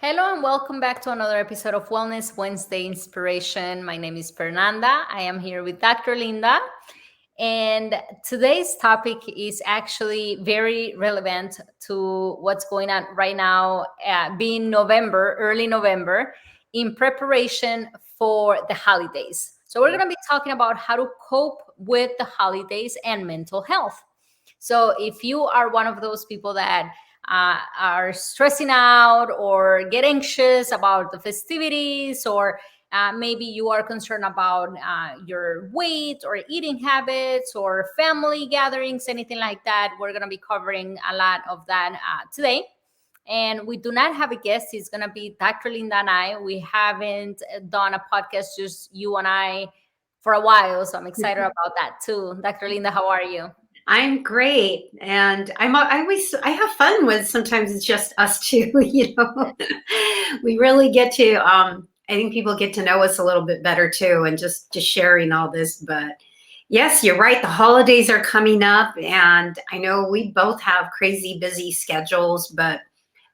Hello and welcome back to another episode of Wellness Wednesday Inspiration. My name is Fernanda. I am here with Dr. Linda. And today's topic is actually very relevant to what's going on right now, being November, early November, in preparation for the holidays. So, we're going to be talking about how to cope with the holidays and mental health. So if you are one of those people that are stressing out or get anxious about the festivities, or maybe you are concerned about your weight or eating habits or family gatherings, anything like that, we're going to be covering a lot of that today. And we do not have a guest. It's going to be Dr. Linda and I. We haven't done a podcast, just you and I, for a while. So I'm excited about that too. Dr. Linda, how are you? I'm great, and I have fun with sometimes it's just us two. We really get to. I think people get to know us a little bit better too, and just sharing all this. But yes, you're right. The holidays are coming up, and I know we both have crazy busy schedules, but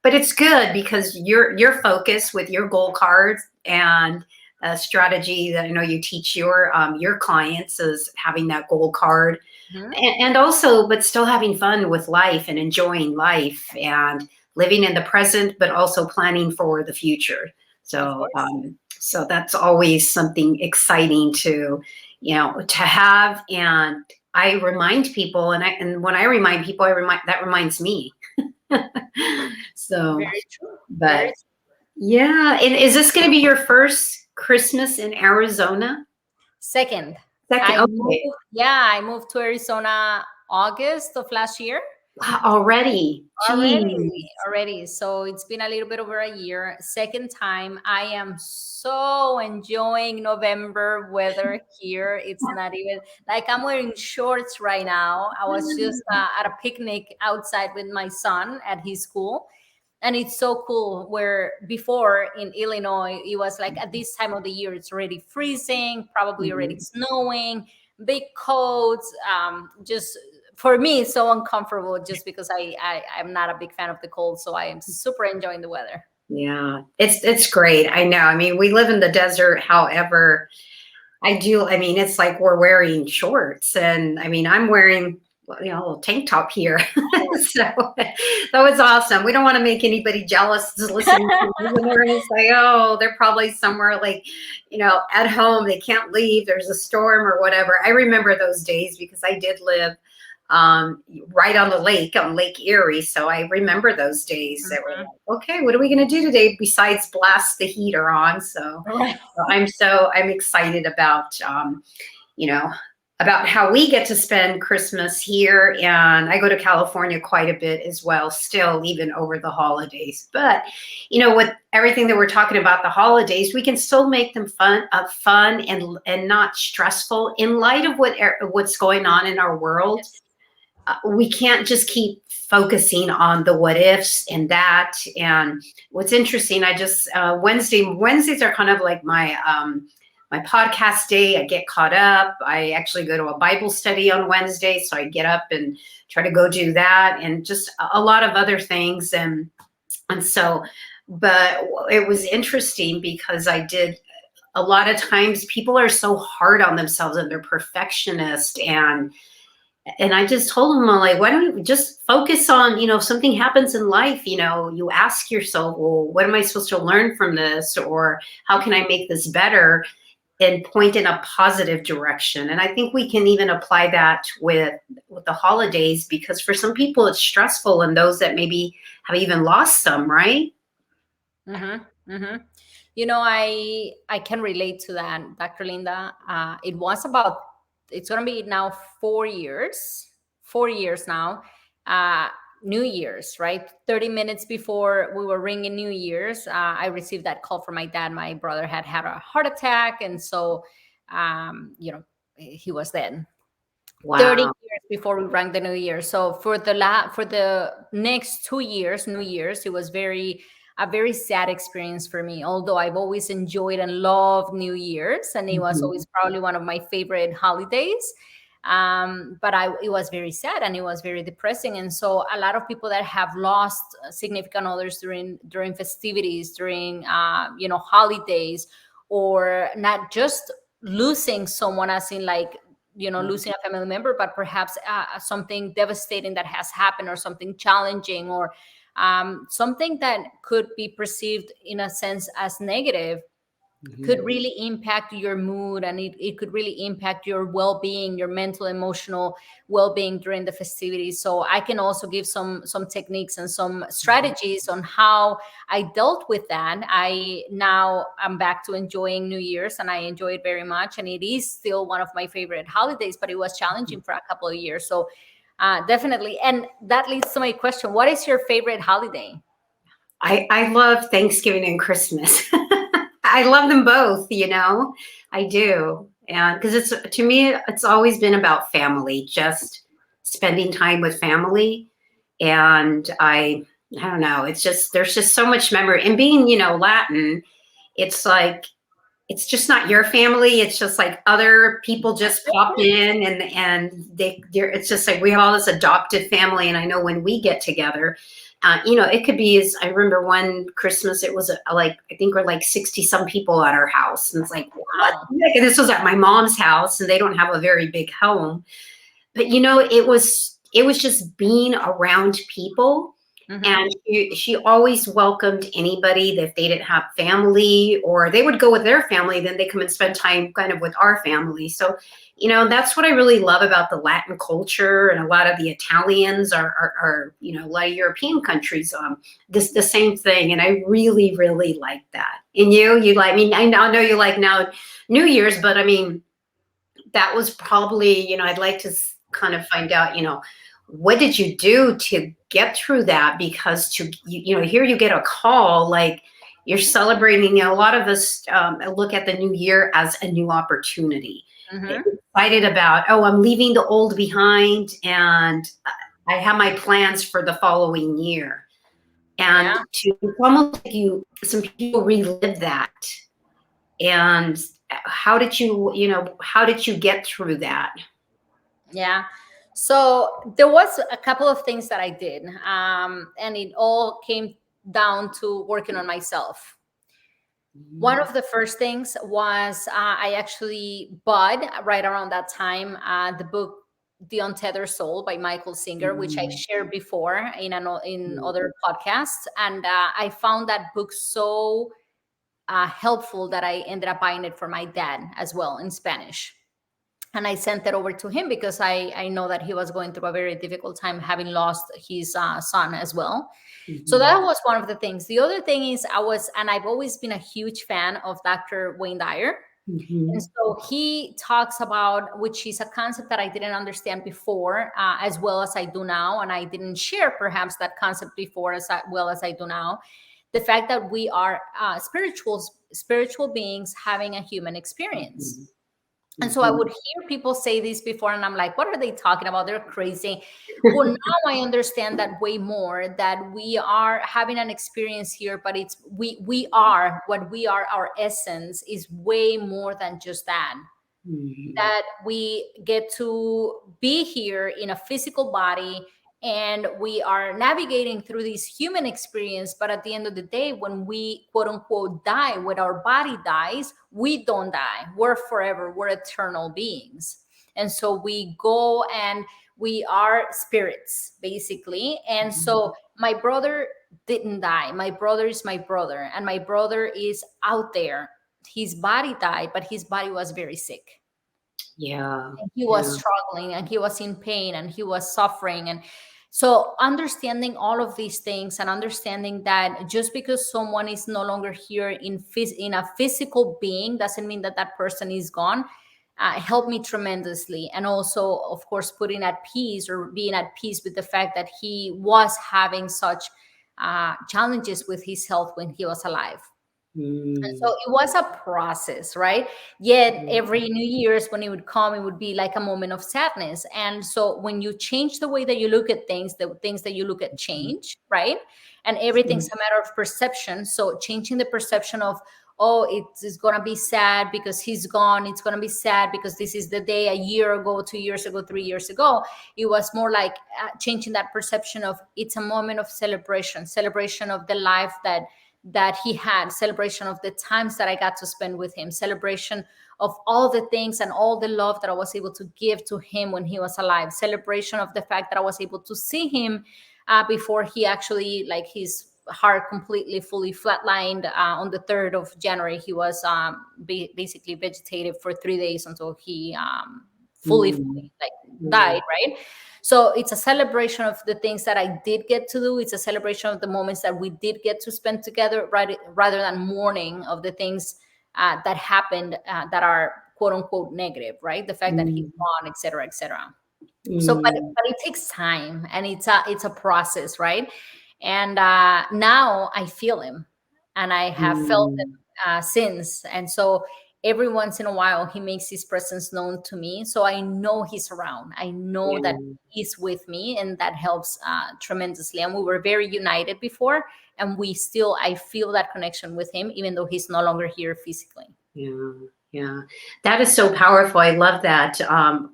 it's good because your focus with your goal cards and a strategy that I know you teach your clients is having that goal card Mhm. and also but still having fun with life and enjoying life and living in the present but also planning for the future. Of so course. um so that's always something exciting to have. And I remind people, and when I remind people, that reminds me. so Very true. but Very yeah. And is this going to be your first Christmas in Arizona? second. Second? I Okay. moved, yeah, I moved to Arizona August of last year. Wow, already. Already, Geez. already. So it's been a little bit over a year. Second time. I am so enjoying November weather here. It's not even like I'm wearing shorts right now. I was just at a picnic outside with my son at his school. And it's so cool where before in Illinois, it was like at this time of the year, it's already freezing, probably already Mhm. snowing, big coats, just for me it's so uncomfortable just because I'm not a big fan of the cold, so I am super enjoying the weather. Yeah, it's great. I know. I mean, we live in the desert. However, I mean, it's like we're wearing shorts, and I mean, I'm wearing a little tank top here. so that was awesome. We don't want to make anybody jealous just listening to us, and they're gonna say, "Oh, they're probably somewhere like, at home. They can't leave. There's a storm or whatever." I remember those days because I did live right on the lake, on Lake Erie. So I remember those days that were Mhm. like, okay, what are we going to do today besides blast the heater on? So, Right. I'm excited you know, about how we get to spend Christmas here. And I go to California quite a bit as well, still, even over the holidays. But, with everything that we're talking about, the holidays, we can still make them fun and not stressful in light of what's going on in our world. Yes. We can't just keep focusing on the what ifs and that. And what's interesting, I just Wednesdays are kind of like my podcast day. I get caught up. I actually go to a Bible study on Wednesday, so I get up and try to go do that, and just a lot of other things. And so, but it was interesting because I did a lot of times people are so hard on themselves and they're perfectionist. And I just told him, I'm like, why don't you just focus on, if something happens in life, you ask yourself, well, what am I supposed to learn from this? Or how can I make this better and point in a positive direction? And I think we can even apply that with the holidays, because for some people it's stressful, and those that maybe have even lost some, right? Mm-hmm. Mm-hmm. I can relate to that, Dr. Linda. It's gonna be now 4 years, 4 years now. Uh, New Year's, right? 30 minutes before we were ringing New Year's, I received that call from my dad. My brother had had a heart attack, and so, he was dead. 30 Wow. years before we rang the New Year. So for the next 2 years, New Year's, it was a very sad experience for me. Although I've always enjoyed and loved New Year's, and it was Mhm. always probably one of my favorite holidays. But it was very sad and it was very depressing. And so a lot of people that have lost significant others during festivities, during holidays, or not just losing someone as in like losing a family member, but perhaps something devastating that has happened, or something challenging, or something that could be perceived in a sense as negative, could really impact your mood, and it could really impact your well-being, your mental, emotional well-being during the festivities. So I can also give some techniques and some strategies on how I dealt with that. I'm back to enjoying New Year's, and I enjoy it very much, and it is still one of my favorite holidays, but it was challenging for a couple of years. So definitely. And that leads to my question: what is your favorite holiday? I love Thanksgiving and Christmas. I love them both, I do. And because to me, it's always been about family, just spending time with family. And I don't know, there's just so much memory. And being, Latin, it's like, it's just not your family. It's just like other people just pop in, and it's just like we have all this adopted family. And I know when we get together, it could be, as I remember one Christmas, it was I think we're like 60 some people at our house. And it's like, what? And this was at my mom's house, and they don't have a very big home. But, it was just being around people. And she always welcomed anybody that if they didn't have family, or they would go with their family, then they come and spend time kind of with our family. So, that's what I really love about the Latin culture. And a lot of the Italians are a lot of European countries, the same thing. And I really, really like that. And you like, I know you like now New Year's, but I mean, that was probably, I'd like to kind of find out, what did you do to get through that? Because here you get a call, like you're celebrating. A lot of us look at the new year as a new opportunity. Excited about, I'm leaving the old behind, and I have my plans for the following year. And it's almost like some people relive that. And how did you get through that? Yeah. So there was a couple of things that I did, and it all came down to working on myself. One of the first things was I actually bought right around that time the book The Untethered Soul by Michael Singer, which I shared before in other podcasts. And I found that book so helpful that I ended up buying it for my dad as well in Spanish. And I sent it over to him because I know that he was going through a very difficult time, having lost his son as well. So that was one of the things. The other thing is I've always been a huge fan of Dr. Wayne Dyer. And so he talks about, which is a concept that I didn't understand before as well as I do now. And I didn't share perhaps that concept before as well as I do now. The fact that we are spiritual beings having a human experience. And so I would hear people say this before, and I'm like, what are they talking about? They're crazy. Well, now I understand that way more, that we are having an experience here, but it's we are what we are. Our essence is way more than just that. That we get to be here in a physical body, and we are navigating through this human experience. But at the end of the day, when we quote unquote die, when our body dies, we don't die. We're forever. We're eternal beings. And so we go and we are spirits, basically. And so my brother didn't die. My brother is my brother, and my brother is out there. His body died, but his body was very sick. Yeah. And he was struggling, and he was in pain, and he was suffering. And so understanding all of these things, and understanding that just because someone is no longer here in a physical being doesn't mean that that person is gone, helped me tremendously. And also, of course, putting at peace, or being at peace with the fact that he was having such challenges with his health when he was alive. And so it was a process, right? Yet every New Year's, when it would come, it would be like a moment of sadness. And so when you change the way that you look at things, the things that you look at change, right? And everything's a matter of perception. So changing the perception oh, it's going to be sad because he's gone. It's going to be sad because this is the day a year ago, 2 years ago, 3 years ago. It was more like changing that perception of it's a moment of celebration of the life that he had, celebration of the times that I got to spend with him, celebration of all the things and all the love that I was able to give to him when he was alive, celebration of the fact that I was able to see him before he actually, like, his heart completely fully flatlined on the 3rd of January. He was basically vegetative for 3 days until he fully like died, right? So it's a celebration of the things that I did get to do. It's a celebration of the moments that we did get to spend together, right, rather than mourning of the things that happened that are quote unquote negative, right? The fact that he's gone, et cetera, et cetera. So, but it takes time, and it's a process, right? And now I feel him, and I have felt him since. And so every once in a while, he makes his presence known to me. So I know he's around. I know that he's with me, and that helps tremendously. And we were very united before, and I feel that connection with him, even though he's no longer here physically. Yeah, that is so powerful. I love that.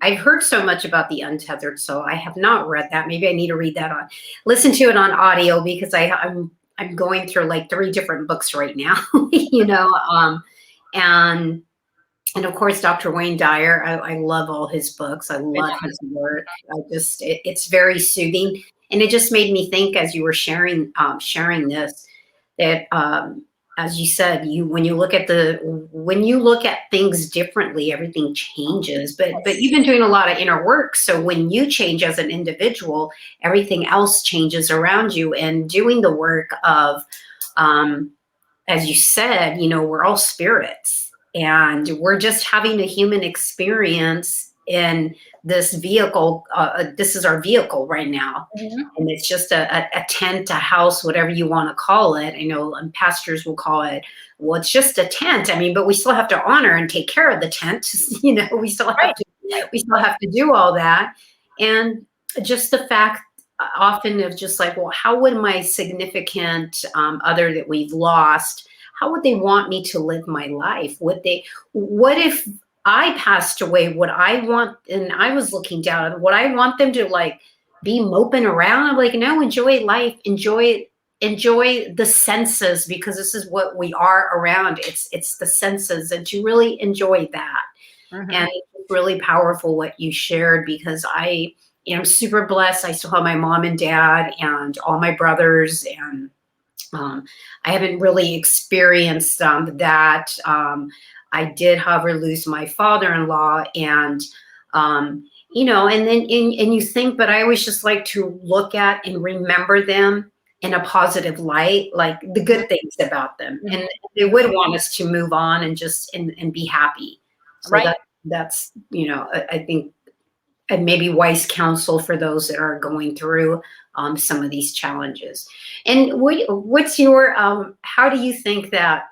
I've heard so much about the Untethered, so I have not read that. Maybe I need to read that listen to it on audio, because I'm going through like 3 different books right now, and of course, Dr. Wayne Dyer. I love all his books. I love his work. It's very soothing, and it just made me think as you were sharing this, that as you said, when you look at things differently, everything changes. But you've been doing a lot of inner work, so when you change as an individual, everything else changes around you. And doing the work of, as you said, we're all spirits, and we're just having a human experience in this vehicle. This is our vehicle right now. And it's just a tent, a house, whatever you want to call it. I know pastors will call it, well, it's just a tent. I mean, but we still have to honor and take care of the tent. We still have to do all that. And just the fact often of just like, well, how would my significant other that we've lost, how would they want me to live my life? What if I passed away? Would I want, and I was looking down, would I want them to like be moping around? I'm like, no, enjoy life, enjoy the senses, because this is what we are around. It's the senses, and to really enjoy that. And it's really powerful what you shared, because I am super blessed. I still have my mom and dad and all my brothers, and I haven't really experienced that. I did, however, lose my father-in-law, and and then you think, but I always just like to look at and remember them in a positive light, like the good things about them, and they would want us to move on and just and be happy. So right. That's I think maybe wise counsel for those that are going through some of these challenges. And what's your how do you think that?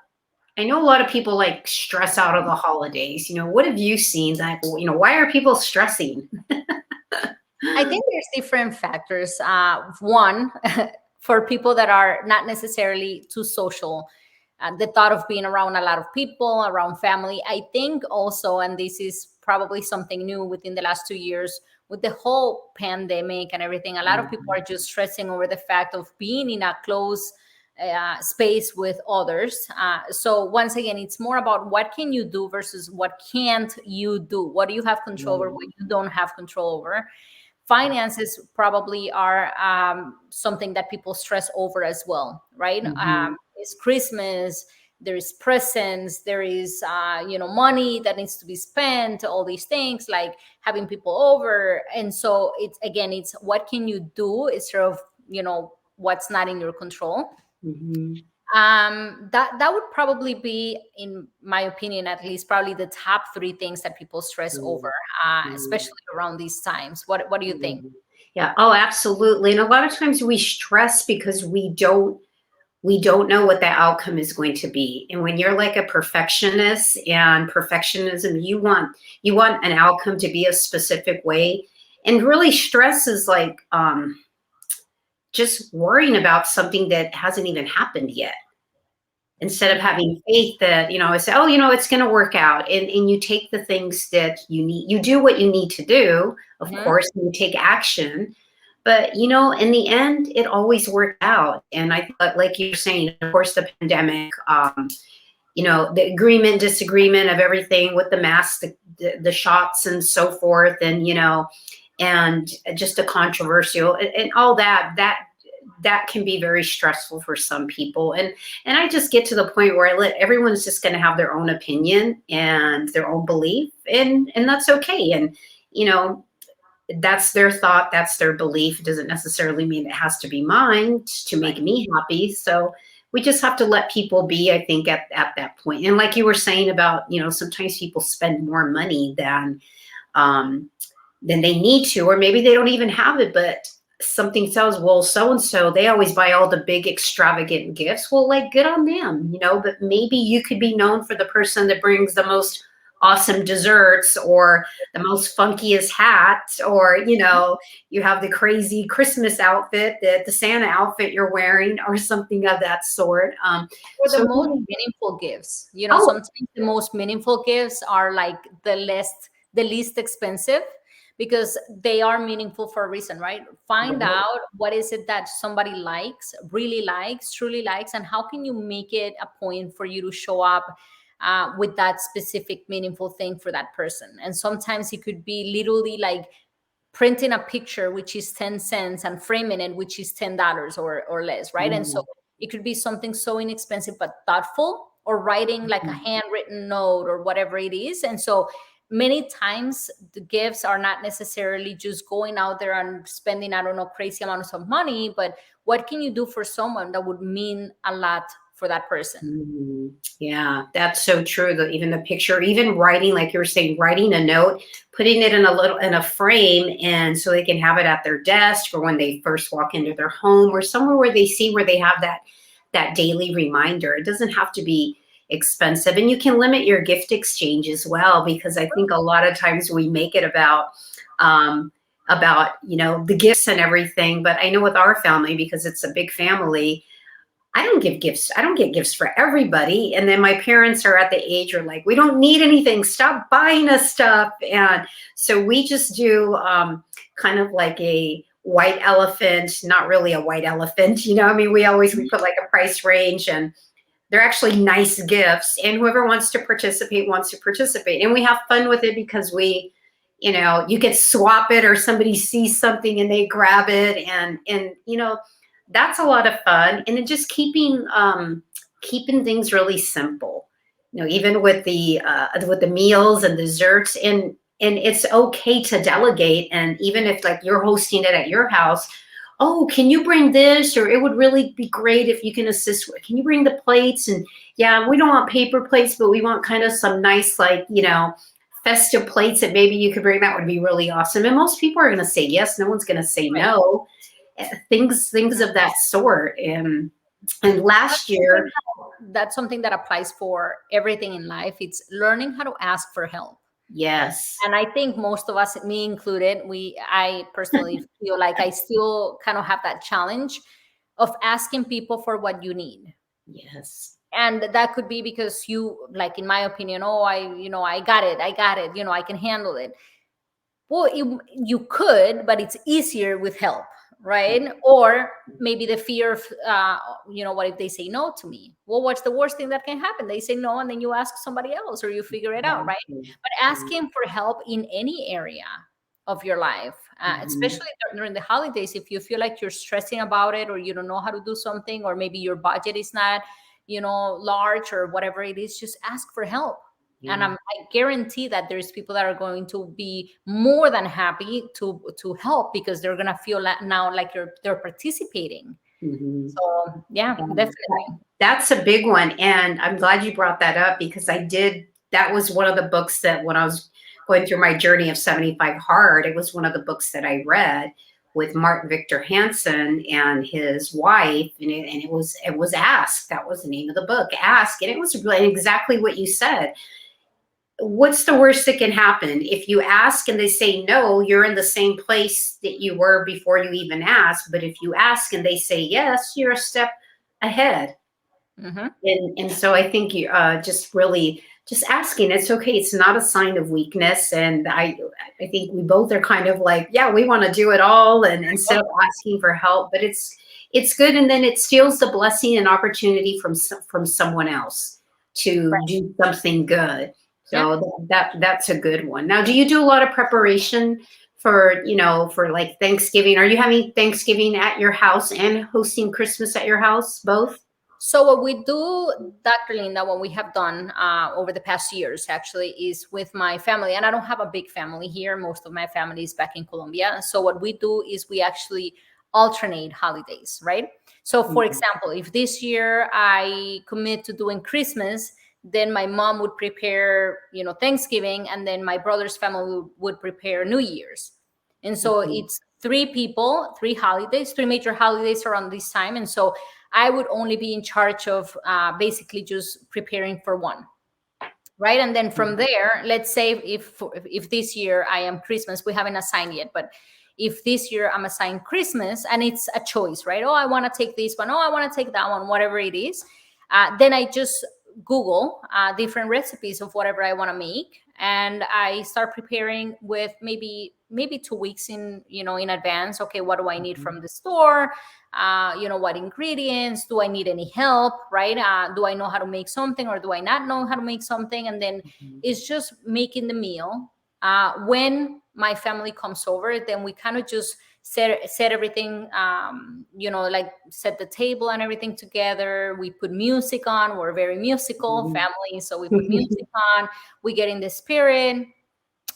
I know a lot of people like stress out of the holidays. What have you seen that, why are people stressing? I think there's different factors. One, for people that are not necessarily too social, the thought of being around a lot of people, around family. I think also, and this is probably something new within the last 2 years, with the whole pandemic and everything, a lot of people are just stressing over the fact of being in a close space with others. So once again, it's more about what can you do versus what can't you do. What do you have control over, what you don't have control over. Finances probably are something that people stress over as well, right? It's Christmas, there is presents, there is money that needs to be spent, all these things, like having people over. And so it's what can you do instead of what's not in your control. That would probably be, in my opinion, at least probably the top 3 things that people stress over, especially around these times. What do you think? Yeah. Oh, absolutely. And a lot of times we stress because we don't know what the outcome is going to be. And when you're like a perfectionist, and perfectionism, you want an outcome to be a specific way. And really stress is like just worrying about something that hasn't even happened yet. instead of having faith that, I say, oh, it's going to work out. And you take the things that you need, you do what you need to do, of course, and you take action. But, in the end, it always worked out. And I thought, like you're saying, of course, the pandemic, the agreement, disagreement of everything with the masks, the shots and so forth. And just a controversial and all that can be very stressful for some people. And I just get to the point where I let everyone's just going to have their own opinion and their own belief, and that's okay. And, that's their thought, that's their belief. It doesn't necessarily mean it has to be mine to make me happy. So we just have to let people be, I think, at that point. And like you were saying about, sometimes people spend more money than they need to, or maybe they don't even have it, but something tells, well, so-and-so, they always buy all the big extravagant gifts. Well, like, good on them, but maybe you could be known for the person that brings the most awesome desserts or the most funkiest hat, or, you have the crazy Christmas outfit, the Santa outfit you're wearing, or something of that sort. Or the most meaningful gifts, sometimes the most meaningful gifts are like the least expensive, because they are meaningful for a reason, right? Find out what is it that somebody likes, really likes, truly likes, and how can you make it a point for you to show up with that specific meaningful thing for that person. And sometimes it could be literally like printing a picture, which is 10 cents, and framing it, which is $10 or less, right? And so it could be something so inexpensive but thoughtful, or writing like a handwritten note or whatever it is. And so many times the gifts are not necessarily just going out there and spending, I don't know, crazy amounts of money, but what can you do for someone that would mean a lot for that person? Yeah, that's so true. Even the picture, even writing, like you were saying, writing a note, putting it in a frame, and so they can have it at their desk, or when they first walk into their home, or somewhere where they see where they have that daily reminder. It doesn't have to be expensive, and you can limit your gift exchange as well, because I think a lot of times we make it about the gifts and everything. But I know with our family, because it's a big family, I don't give gifts. I don't get gifts for everybody. And then my parents are at the age where, like, we don't need anything. Stop buying us stuff. And so we just do kind of like a white elephant, not really a white elephant. I mean, we put like a price range, and they're actually nice gifts. And whoever wants to participate wants to participate. And we have fun with it, because you could swap it, or somebody sees something and they grab it. And that's a lot of fun. And then just keeping things really simple, even with the meals and desserts, and it's okay to delegate. And even if, like, you're hosting it at your house, oh, can you bring this? Or it would really be great if you can assist. Can you bring the plates? And yeah, we don't want paper plates, but we want kind of some nice, like, festive plates that maybe you could bring. That would be really awesome. And most people are going to say yes. No one's going to say no. Things of that sort. And last year, that's something that applies for everything in life. It's learning how to ask for help. Yes. And I think most of us, me included, I personally feel like I still kind of have that challenge of asking people for what you need. Yes. And that could be because you, like, in my opinion, I got it, I can handle it. Well, you could, but it's easier with help, right? Or maybe the fear of, what if they say no to me? Well, what's the worst thing that can happen? They say no, and then you ask somebody else, or you figure it out, right? But asking for help in any area of your life, especially during the holidays, if you feel like you're stressing about it, or you don't know how to do something, or maybe your budget is not, large, or whatever it is, just ask for help. And I guarantee that there's people that are going to be more than happy to help, because they're going to feel now like they're participating. So yeah, definitely. That's a big one. And I'm glad you brought that up, because that was one of the books that, when I was going through my journey of 75 Hard, it was one of the books that I read with Mark Victor Hansen and his wife. And it was Ask. That was the name of the book, Ask. And it was really exactly what you said. What's the worst that can happen? If you ask and they say no, you're in the same place that you were before you even asked. But if you ask and they say yes, you're a step ahead. Hmm. And so I think you just really just asking, it's okay. It's not a sign of weakness. And I think we both are kind of like, yeah, we want to do it all, and instead of asking for help, but it's good. And then it steals the blessing and opportunity from someone else to Right. do something good. Yeah. So that's a good one. Now, do you do a lot of preparation for, for like Thanksgiving? Are you having Thanksgiving at your house and hosting Christmas at your house, both? So what we do, Dr. Linda, what we have done over the past years actually is with my family, and I don't have a big family here. Most of my family is back in Colombia. So what we do is we actually alternate holidays, right? So for Mhm. example, if this year I commit to doing Christmas, then my mom would prepare, Thanksgiving, and then my brother's family would prepare New Year's. And so Mhm. it's three people, three holidays, three major holidays around this time. And so I would only be in charge of basically just preparing for one, right? And then from there, let's say if this year I am Christmas, we haven't assigned yet, but if this year I'm assigned Christmas and it's a choice, right? Oh, I want to take this one. Oh, I want to take that one, whatever it is. Then I just Google different recipes of whatever I want to make, and I start preparing with maybe 2 weeks in advance. Okay, what do I need Mhm. from the store? What ingredients do I need? Any help, right? Do I know how to make something, or do I not know how to make something? And then Mhm. it's just making the meal. When my family comes over, then we kind of just set everything, like set the table and everything together. We put music on. We're a very musical Mhm. family, so we put music on. We get in the spirit,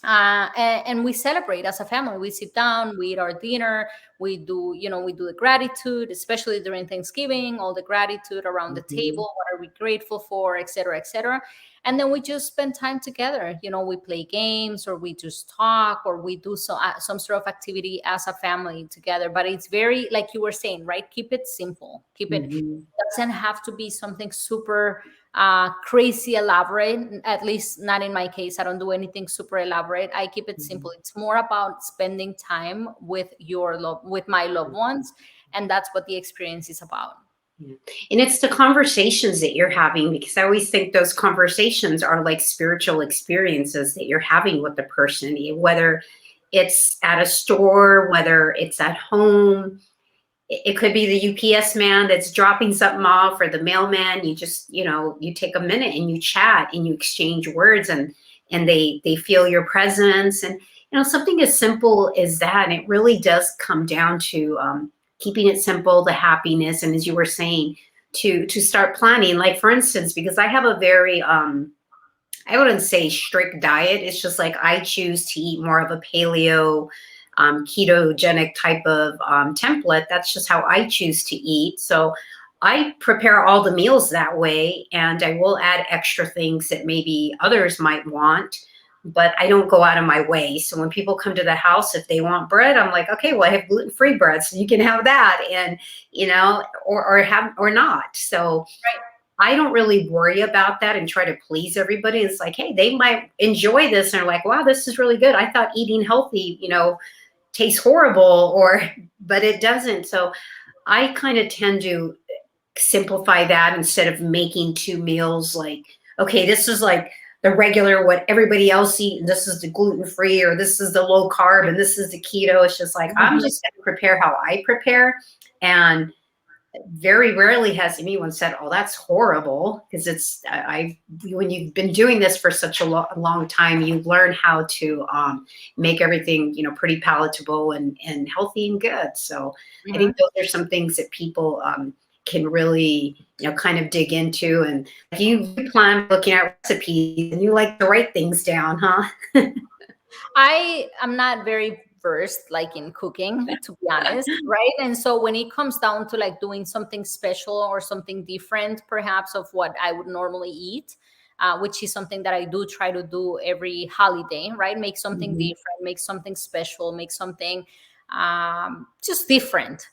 and we celebrate as a family. We sit down, we eat our dinner, we do the gratitude, especially during Thanksgiving, all the gratitude around the Mhm. table. What are we grateful for, et cetera, et cetera. And then we just spend time together. We play games, or we just talk, or we do some sort of activity as a family together. But it's very, like you were saying, right? Keep it simple. Keep it, Mhm. doesn't have to be something super crazy elaborate. At least not in my case. I don't do anything super elaborate. I keep it Mhm. simple. It's more about spending time with my loved ones, and that's what the experience is about. Yeah. And it's the conversations that you're having, because I always think those conversations are like spiritual experiences that you're having with the person, whether it's at a store, whether it's at home. It could be the UPS man that's dropping something off, or the mailman. You just, you take a minute and you chat and you exchange words, and they feel your presence. And something as simple as that. And it really does come down to keeping it simple, the happiness, and as you were saying, to start planning. Like, for instance, because I have a very I wouldn't say strict diet. It's just like I choose to eat more of a paleo, ketogenic type of template. That's just how I choose to eat. So I prepare all the meals that way, and I will add extra things that maybe others might want, but I don't go out of my way. So when people come to the house, if they want bread, I'm like, okay, well, I have gluten-free bread, so you can have that, and or have or not. So Right. I don't really worry about that and try to please everybody. It's like, hey, they might enjoy this and are like, wow, this is really good. I thought eating healthy, tastes horrible, or but it doesn't. So I kind of tend to simplify that instead of making two meals like, okay, this is like the regular what everybody else eat, and this is the gluten free, or this is the low carb, and this is the keto. It's just like I'm Mhm. just going to prepare how I prepare. And very rarely has anyone said, "Oh, that's horrible," because when you've been doing this for such a long time, you learn how to make everything pretty palatable and healthy and good. So I think Mhm. those are some things that people can really kind of dig into. And you plan looking at recipes, and you like to write things down, huh? I am not very versed like in cooking, to be honest, right? And so when it comes down to like doing something special or something different, perhaps of what I would normally eat, which is something that I do try to do every holiday, right? Make something Mhm. different, make something special, make something just different.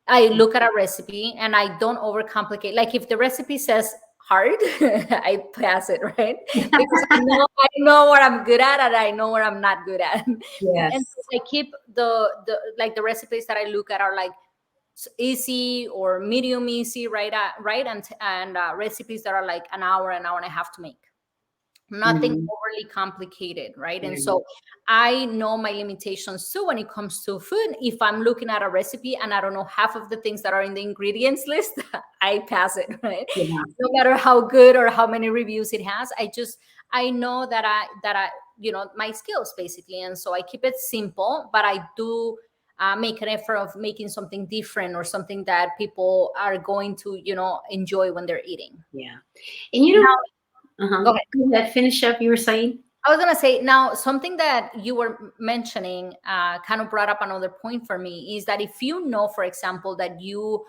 I look at a recipe and I don't overcomplicate. Like if the recipe says hard, I pass it, right? Because I know what I'm good at and I know what I'm not good at. And Yes. so I keep the recipes that I look at are like easy or medium easy, right? And recipes that are like an hour and a half to make. Nothing Mhm. overly complicated, right? And Right. so I know my limitations too when it comes to food. If I'm looking at a recipe and I don't know half of the things that are in the ingredients list, I pass it, right? Yeah. No matter how good or how many reviews it has, I know that I my skills basically, and so I keep it simple, but I do make an effort of making something different or something that people are going to enjoy when they're eating. Yeah. And Now, uh-huh. go ahead. Go ahead, finish up. You were saying? I was gonna say now something that you were mentioning kind of brought up another point for me is that if you know, for example, that you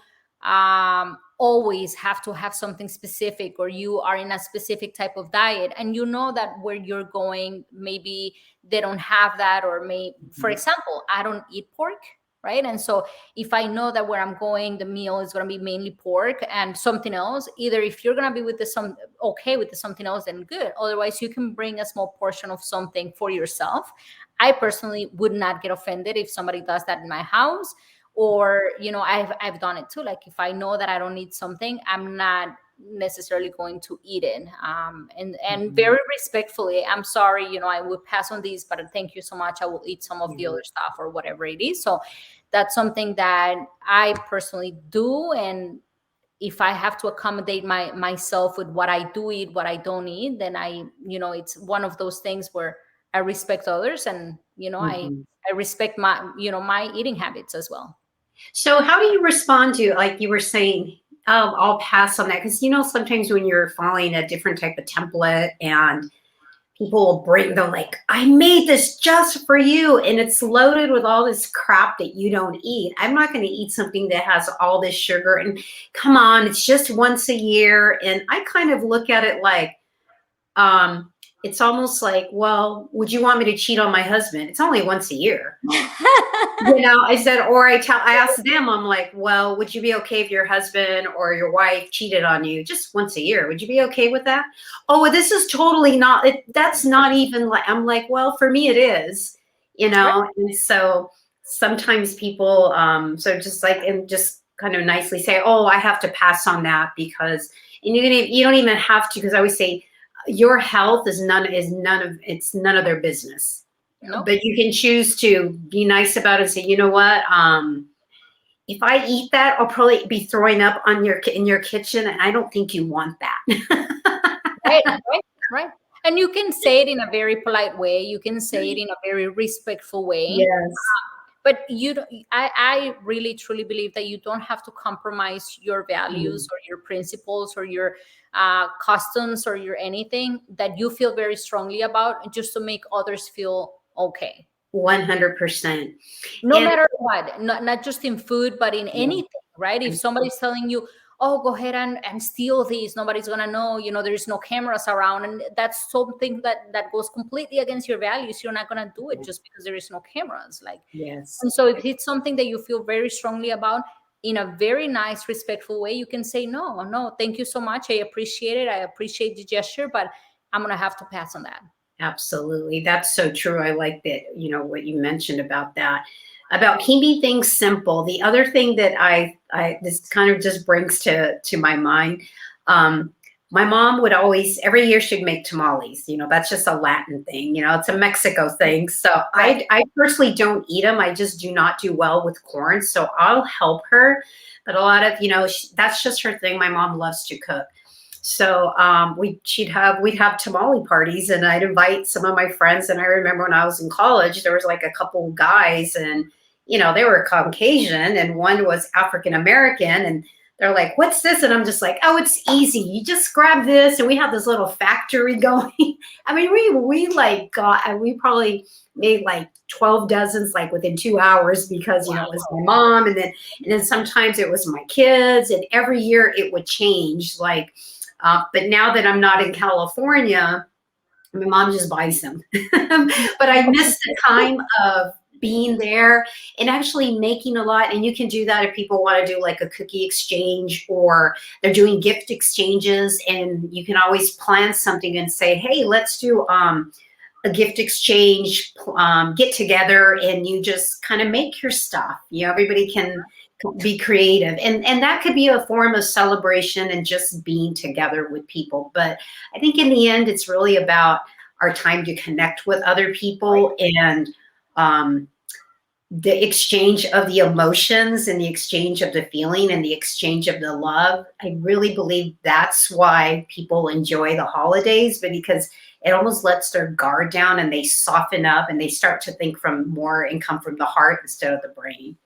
always have to have something specific or you are in a specific type of diet and you know that where you're going maybe they don't have that, or for Mhm. example, I don't eat pork, right? And so if I know that where I'm going the meal is going to be mainly pork and something else, either if you're going to be with the some okay with the something else, then good. Otherwise you can bring a small portion of something for yourself. I personally would not get offended if somebody does that in my house, or I've done it too. Like if I know that I don't need something, I'm not necessarily going to eat it, and Mhm. very respectfully, I'm sorry, I would pass on these, but thank you so much, I will eat some of the Yeah. other stuff or whatever it is. So that's something that I personally do. And if I have to accommodate myself with what I do eat, what I don't eat, then it's one of those things where I respect others, and Mhm. I respect my eating habits as well. So how do you respond to, like you were saying, I'll pass on that? Because sometimes when you're following a different type of template and people will bring the like, I made this just for you, and it's loaded with all this crap that you don't eat. I'm not going to eat something that has all this sugar, and come on, it's just once a year. And I kind of look at it like, it's almost like, well, would you want me to cheat on my husband? It's only once a year. I said, or I asked them, I'm like, well, would you be okay if your husband or your wife cheated on you just once a year? Would you be okay with that? Oh, well, this is totally not, that's not even like, I'm like, well, for me it is. Right. And so sometimes people, so just like, and just kind of nicely say, oh, I have to pass on that because, and you don't even have to, because I always say, your health is none of their business, Nope. but you can choose to be nice about it and say, you know what, if I eat that, I'll probably be throwing up in your kitchen, and I don't think you want that. Right, right, right. And you can say it in a very polite way. You can say it in a very respectful way. Yes. But you don't, I really truly believe that you don't have to compromise your values Mm, or your principles or your customs or your anything that you feel very strongly about just to make others feel okay. 100%. No And matter what, not just in food, but in yeah, anything, right? If somebody's telling you, oh, go ahead and steal these, nobody's gonna know, there's no cameras around, and that's something that goes completely against your values, you're not gonna do it just because there is no cameras. Like, yes. and so if it's something that you feel very strongly about, in a very nice, respectful way, you can say, no, no, thank you so much, I appreciate it, I appreciate the gesture, but I'm gonna have to pass on that. Absolutely. That's so true. I like that, what you mentioned about that, about keeping things simple. The other thing that this kind of just brings to my mind, um, my mom would always, every year she'd make tamales. That's just a Latin thing, it's a Mexico thing. So Right. I personally don't eat them. I just do not do well with corn. So I'll help her. But a lot of, that's just her thing. My mom loves to cook. So we'd have tamale parties, and I'd invite some of my friends. And I remember when I was in college, there was like a couple of guys, and they were Caucasian, and one was African American, and they're like, "What's this?" And I'm just like, "Oh, it's easy. You just grab this." And we have this little factory going. I mean, we probably made like 12 dozens like within 2 hours, because it was my mom, and then sometimes it was my kids, and every year it would change. Like, but now that I'm not in California, my mom just buys them. But I miss the time of being there and actually making a lot. And you can do that if people want to do like a cookie exchange, or they're doing gift exchanges, and you can always plan something and say, hey, let's do a gift exchange, get together, and you just kind of make your stuff. Everybody can be creative, and that could be a form of celebration and just being together with people. But I think in the end, it's really about our time to connect with other people, and um, the exchange of the emotions and the exchange of the feeling and the exchange of the love. I really believe that's why people enjoy the holidays, but because it almost lets their guard down and they soften up and they start to think from more and come from the heart instead of the brain.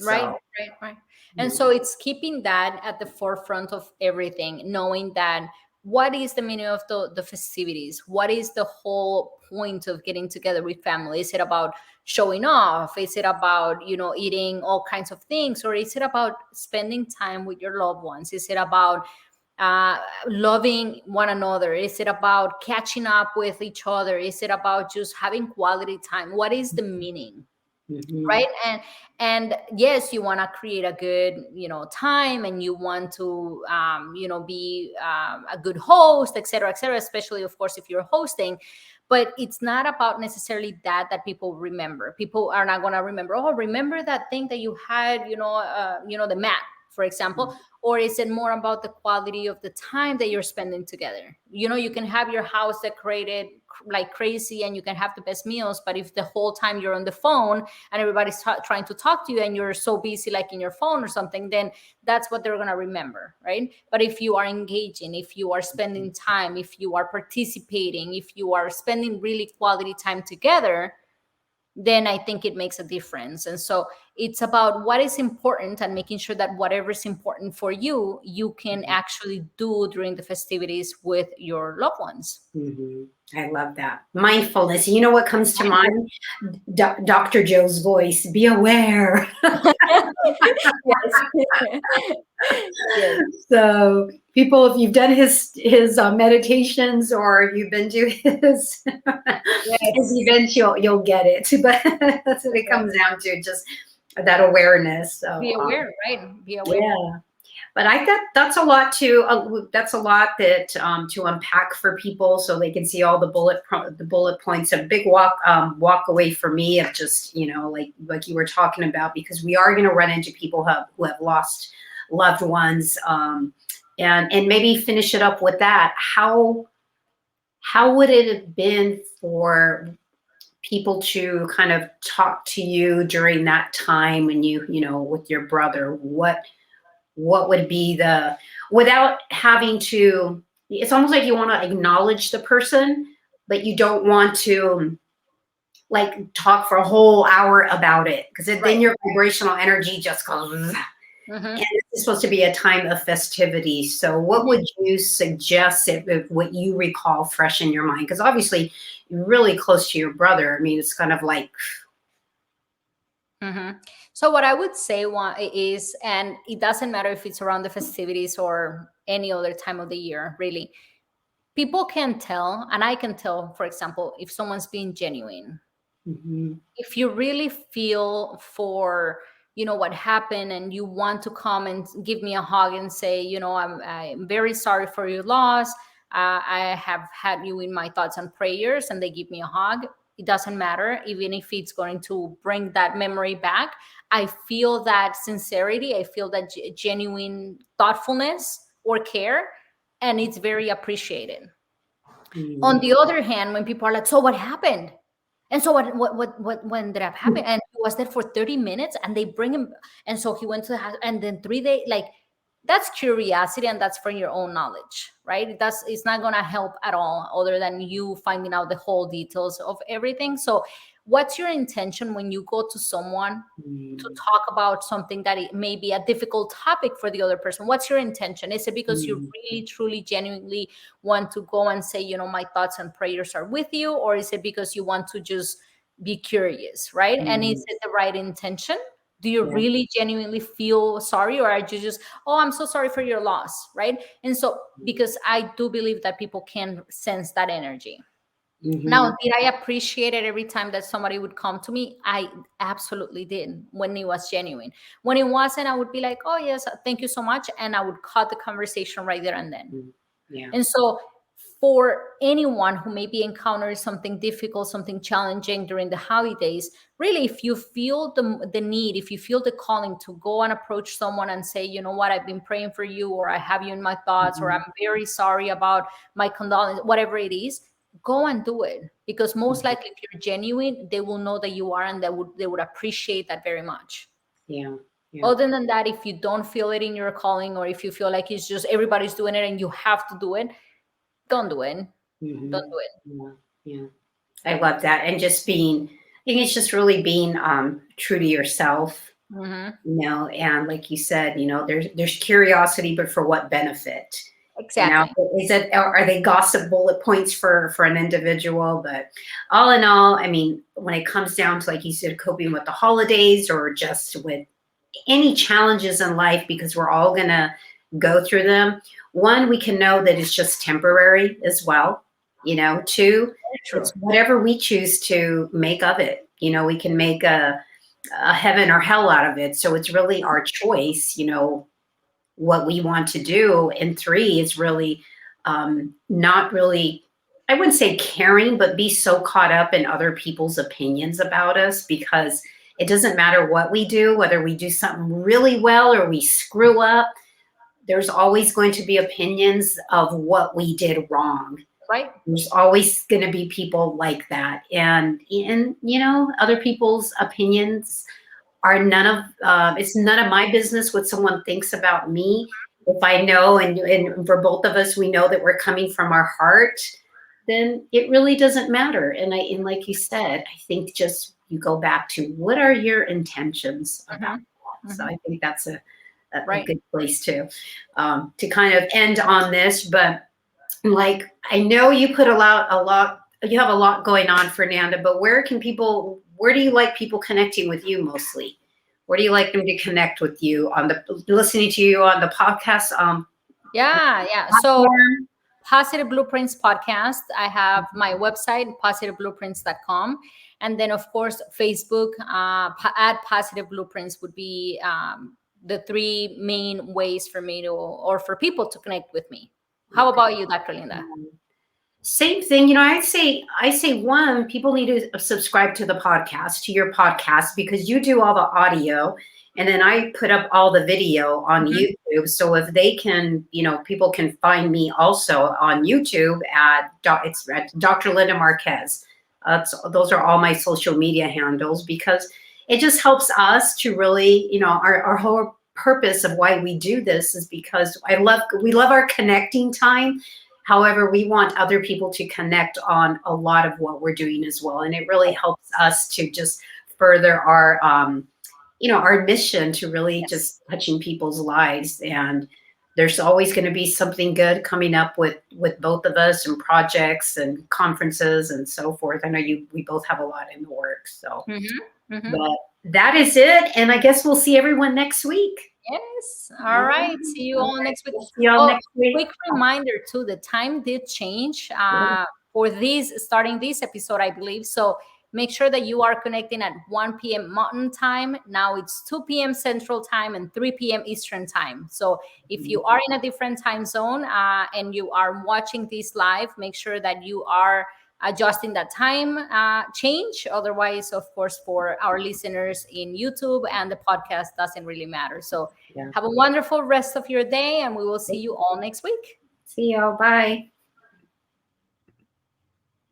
Right, So, right. And yeah. so it's keeping that at the forefront of everything, knowing that what is the meaning of the festivities? What is the whole point of getting together with family? Is it about showing off? Is it about, eating all kinds of things? Or is it about spending time with your loved ones? Is it about loving one another? Is it about catching up with each other? Is it about just having quality time? What is the meaning? Mhm. Right. And yes, you want to create a good time, and you want to be a good host, etc., etc., especially of course if you're hosting. But it's not about necessarily that people remember. People are not going to remember, oh, remember that thing that you had, the mat, for example. Or is it more about the quality of the time that you're spending together? You can have your house decorated like crazy, and you can have the best meals, but if the whole time you're on the phone and everybody's trying to talk to you, and you're so busy like in your phone or something, then that's what they're going to remember, right? But if you are engaging, if you are spending time, if you are participating, if you are spending really quality time together, then I think it makes a difference. And so it's about what is important, and making sure that whatever is important for you, you can actually do during the festivities with your loved ones. Mhm. I love that. Mindfulness. You know what comes to mind? Dr. Joe's voice. Be aware. Yes. Yes. So, people, if you've done his meditations, or if you've been to his his Yes. events, you'll get it. But that's what it comes down to, just that awareness. So, Be aware, right? Be aware. yeah. But I thought that's a lot to that's a lot that to unpack for people, so they can see all the the bullet points. A big walk away for me of just, like you were talking about, because we are going to run into people who have lost loved ones, and maybe finish it up with that. How would it have been for people to kind of talk to you during that time when with your brother? What would be without having to, it's almost like you want to acknowledge the person, but you don't want to like talk for a whole hour about it, because then Right. your vibrational energy just goes, and Mm-hmm. it's supposed to be a time of festivity. So what would you suggest, if what you recall fresh in your mind? Because obviously you're really close to your brother. I mean, it's kind of like, Mm-hmm. So what I would say is, and it doesn't matter if it's around the festivities or any other time of the year, really, people can tell, and I can tell, for example, if someone's being genuine. mhm, If you really feel for what happened, and you want to come and give me a hug and say, I'm very sorry for your loss, I have had you in my thoughts and prayers, and they give me a hug, it doesn't matter, even if it's going to bring that memory back. I feel that sincerity, I feel that genuine thoughtfulness or care, and it's very appreciated. On mhm, the other hand, when people are like, so what happened? And so what when ended up happening? And he was there for 30 minutes, and they bring him. And so he went to the house, and then 3 days, like, that's curiosity, and that's from your own knowledge, right? It's not gonna help at all, other than you finding out the whole details of everything. So what's your intention when you go to someone to mhm, talk about something that it may be a difficult topic for the other person? What's your intention? Is it because you mhm, really truly genuinely want to go and say, my thoughts and prayers are with you? Or is it because you want to just be curious, right? And is mhm. it the right intention? Do you Yeah. really genuinely feel sorry, or are you just, oh, I'm so sorry for your loss, right? And so, because I do believe that people can sense that energy. Now, Mhm. did I appreciate it every time that somebody would come to me? I absolutely did, when it was genuine. When it wasn't, I would be like, oh, yes, thank you so much. And I would cut the conversation right there and then. Mm. Yeah. And so for anyone who maybe encounters something difficult, something challenging during the holidays, really, if you feel the need, if you feel the calling to go and approach someone and say, you know what, I've been praying for you, or I have you in my thoughts, or Mhm. I'm very sorry about my condolence, whatever it is, go and do it. Because most Mhm. likely, if you're genuine, they will know that you are, and they would appreciate that very much. Yeah. Yeah. Other than that, if you don't feel it in your calling, or if you feel like it's just everybody's doing it and you have to do it, don't do it. Hmm. Don't do it. Yeah. Yeah. I love that. And just being, I think it's just really being true to yourself, Hmm. and like you said, there's curiosity, but for what benefit? You know, Exactly. is it, are they gossip bullet points for an individual? But all in all, I mean, when it comes down to, like you said, coping with the holidays or just with any challenges in life, because we're all going to go through them. One, we can know that it's just temporary as well. Two, Very true. it's whatever we choose to make of it. We can make a heaven or hell out of it. So it's really our choice, what we want to do. And three is really not really, I wouldn't say caring, but be so caught up in other people's opinions about us, because it doesn't matter what we do, whether we do something really well or we screw up, there's always going to be opinions of what we did wrong. Right. There's always going to be people like that. And other people's opinions are it's none of my business what someone thinks about me. If I know, and for both of us, we know that we're coming from our heart, then it really doesn't matter. And like you said, I think just you go back to what are your intentions about Hmm. that. So Hmm. I think that's a Right. good place to kind of end on this. But like, I know you put you have a lot going on, Fernanda, but where do you like people connecting with you mostly? Where do you like them to connect with you, listening to you on the podcast Yeah. Yeah. So, platform? Positive Blueprints podcast. I have my website, positiveblueprints.com. And then, of course, Facebook at Positive Blueprints would be the three main ways for me to, or for people to connect with me. How Okay. about you, Dr. Linda? Same thing. I say one, people need to subscribe to the podcast, to your podcast, because you do all the audio and then I put up all the video on Mhm. YouTube. So if they can, people can find me also on YouTube it's at Dr. Linda Marquez. Those are all my social media handles, because it just helps us to really, our whole purpose of why we do this is because we love our connecting time. However, we want other people to connect on a lot of what we're doing as well. And it really helps us to just further our mission to really Yes. just touching people's lives. And there's always going to be something good coming up with both of us, and projects and conferences and so forth. I know we both have a lot in the works. So, Hmm. Hmm. but that is it. And I guess we'll see everyone next week. Yes. All All right. right. See you All all right. next week. We'll see y'all Oh, next week. quick reminder too, the time did change for starting this episode, I believe. So make sure that you are connecting at 1 p.m. Mountain Time. Now it's 2 p.m. Central Time and 3 p.m. Eastern Time. So if you are in a different time zone and you are watching this live, make sure that you are adjusting that time change. Otherwise, of course, for our listeners in YouTube and the podcast, doesn't really matter. So Yeah. have a wonderful rest of your day, and we will see you all next week. See y'all. Bye.